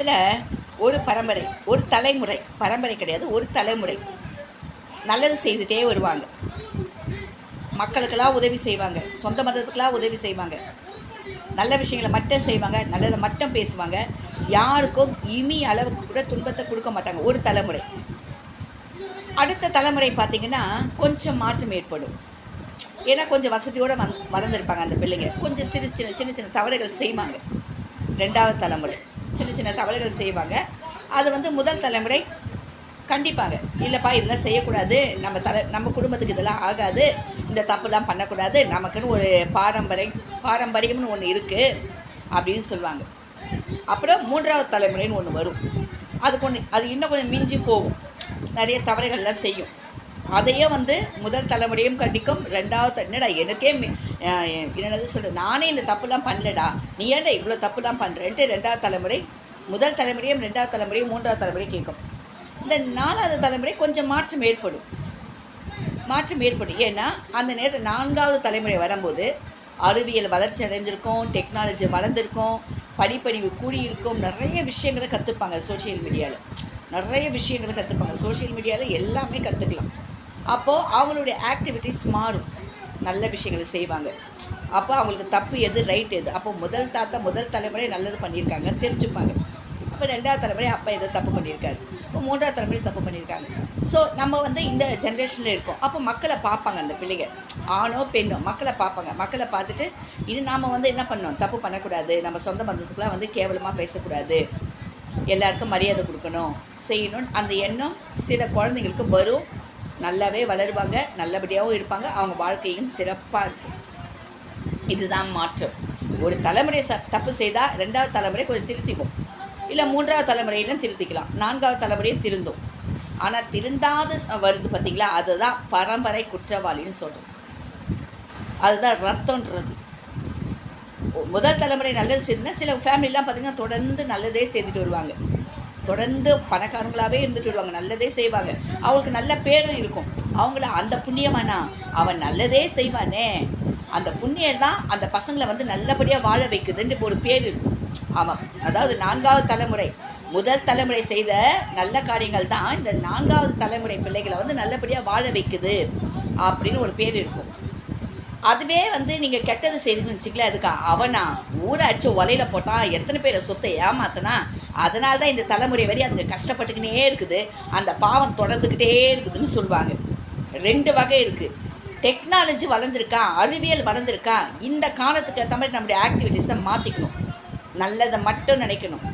முதல்ல ஒரு பரம்பரை, ஒரு தலைமுறை, பரம்பரை கிடையாது, ஒரு தலைமுறை நல்லது செய்துகிட்டே வருவாங்க. மக்களுக்கெல்லாம் உதவி செய்வாங்க, சொந்த மதத்துக்கெல்லாம் உதவி செய்வாங்க, நல்ல விஷயங்களை மட்டும் செய்வாங்க, நல்லதை மட்டும் பேசுவாங்க, யாருக்கும் இமி அளவுக்கு கூட துன்பத்தை கொடுக்க மாட்டாங்க. ஒரு தலைமுறை. அடுத்த தலைமுறை பார்த்திங்கன்னா கொஞ்சம் மாற்றம் ஏற்படும். ஏன்னா கொஞ்சம் வசதியோடு வளர்ந்துருப்பாங்க அந்த பிள்ளைங்க. கொஞ்சம் சின்ன சின்ன தவறுகள் செய்வாங்க. ரெண்டாவது தலைமுறை சின்ன சின்ன தவறுகள் செய்வாங்க. அது முதல் தலைமுறை கண்டிப்பாங்க, இல்லைப்பா இதெல்லாம் செய்யக்கூடாது, நம்ம குடும்பத்துக்கு இதெல்லாம் ஆகாது, இந்த தப்புலாம் பண்ணக்கூடாது, நமக்குன்னு ஒரு பாரம்பரியம்னு ஒன்று இருக்குது அப்படின்னு சொல்லுவாங்க. அப்புறம் மூன்றாவது தலைமுறைன்னு ஒன்று வரும். அது இன்னும் கொஞ்சம் மிஞ்சி போகும், நிறைய தவறுகள்லாம் செய்யும். அதையே முதல் தலைமுறையும் கண்டிக்கும். ரெண்டாவது என்னடா எனக்கே என்னது சொல்ல, நானே இந்த தப்புலாம் பண்ணலடா, நீ ஏன்டா இவ்வளோ தப்புலாம் பண்ணுறேன்ட்டு ரெண்டாவது தலைமுறை முதல் தலைமுறையும் ரெண்டாவது தலைமுறையும் மூன்றாவது தலைமுறையும் கேட்கும். இந்த நாலாவது தலைமுறை கொஞ்சம் மாற்றம் ஏற்படும். ஏன்னா அந்த நேரத்தில் நான்காவது தலைமுறை வரும்போது அறிவியல் வளர்ச்சி அடைஞ்சிருக்கும், டெக்னாலஜி வளர்ந்துருக்கும், படிப்பறிவு கூடியிருக்கும், நிறைய விஷயங்களை கற்றுப்பாங்க. சோஷியல் மீடியாவில் நிறைய விஷயங்களை கற்றுப்பாங்க. சோஷியல் மீடியாவில் எல்லாமே கற்றுக்கலாம். அப்போது அவங்களுடைய ஆக்டிவிட்டீஸ் மாறும், நல்ல விஷயங்களை செய்வாங்க. அப்போ அவங்களுக்கு தப்பு எது ரைட் எது, அப்போ முதல் தலைமுறை நல்லது பண்ணியிருக்காங்கன்னு தெரிஞ்சுப்பாங்க. அப்போ ரெண்டாவது தலைமுறை அப்போ எதோ தப்பு பண்ணியிருக்காரு, இப்போ மூன்றாவது தலைமுறை தப்பு பண்ணியிருக்காங்க. ஸோ நம்ம இந்த ஜென்ரேஷனில் இருக்கோம். அப்போ மக்களை பார்ப்பாங்க, அந்த பிள்ளைங்க ஆணோ பெண்ணோ மக்களை பார்ப்பாங்க. மக்களை பார்த்துட்டு இது நாம் என்ன பண்ணோம், தப்பு பண்ணக்கூடாது, நம்ம சொந்த பந்தத்துக்குலாம் கேவலமாக பேசக்கூடாது, எல்லாருக்கும் மரியாதை கொடுக்கணும், செய்யணும், அந்த எண்ணம் சில குழந்தைங்களுக்கு வரும். நல்லாவே வளருவாங்க, நல்லபடியாகவும் இருப்பாங்க, அவங்க வாழ்க்கையும் சிறப்பாக இருக்கும். இதுதான் மாற்றம். ஒரு தலைமுறை தப்பு செய்தால் ரெண்டாவது தலைமுறை கொஞ்சம் திருத்திக்கும், இல்லை மூன்றாவது தலைமுறையிலும் திருத்திக்கலாம், நான்காவது தலைமுறையும் திருந்தும். ஆனால் திருந்தாத வருது பார்த்திங்களா, அதுதான் பரம்பரை குற்றவாளின்னு சொல்கிறோம். அதுதான் ரத்தன்றது. முதல் தலைமுறை நல்லது செய்துன்னா சில ஃபேமிலிலாம் பார்த்திங்கன்னா தொடர்ந்து நல்லதே செய்துட்டு வருவாங்க, தொடர்ந்து பணக்காரங்களாகவே இருந்துட்டு வருவாங்க, நல்லதே செய்வாங்க, அவங்களுக்கு நல்ல பேரும் இருக்கும். அவங்கள அந்த புண்ணியமானா அவன் நல்லதே செய்வானே, அந்த புண்ணியம் தான் அந்த பசங்களை நல்லபடியாக வாழ வைக்குதுன்னு ஒரு பேர் இருக்கும். ஆமாம், அதாவது நான்காவது தலைமுறை முதல் தலைமுறை செய்த நல்ல காரியங்கள் தான் இந்த நான்காவது தலைமுறை பிள்ளைகளை நல்லபடியாக வாழ வைக்குது அப்படின்னு ஒரு பேர் இருக்கும். அதுவே நீங்கள் கெட்டது செய்துன்னு வச்சுக்கல, அதுக்கு அவனா ஊரை அடிச்சு ஒலையில போட்டான், எத்தனை பேரை சொத்தை ஏமாத்தினா, அதனால தான் இந்த தலைமுறை வரை அதுங்க கஷ்டப்பட்டுக்கினே இருக்குது, அந்த பாவம் தொடர்ந்துக்கிட்டே இருக்குதுன்னு சொல்லுவாங்க. ரெண்டு வகை இருக்குது. டெக்னாலஜி வளர்ந்துருக்கா, அறிவியல் வளர்ந்துருக்கா, இந்த காலத்துக்கு ஏற்ற மாதிரி நம்முடைய ஆக்டிவிட்டீஸை மாற்றிக்கணும், நல்லதை மட்டும் நினைக்கணும்.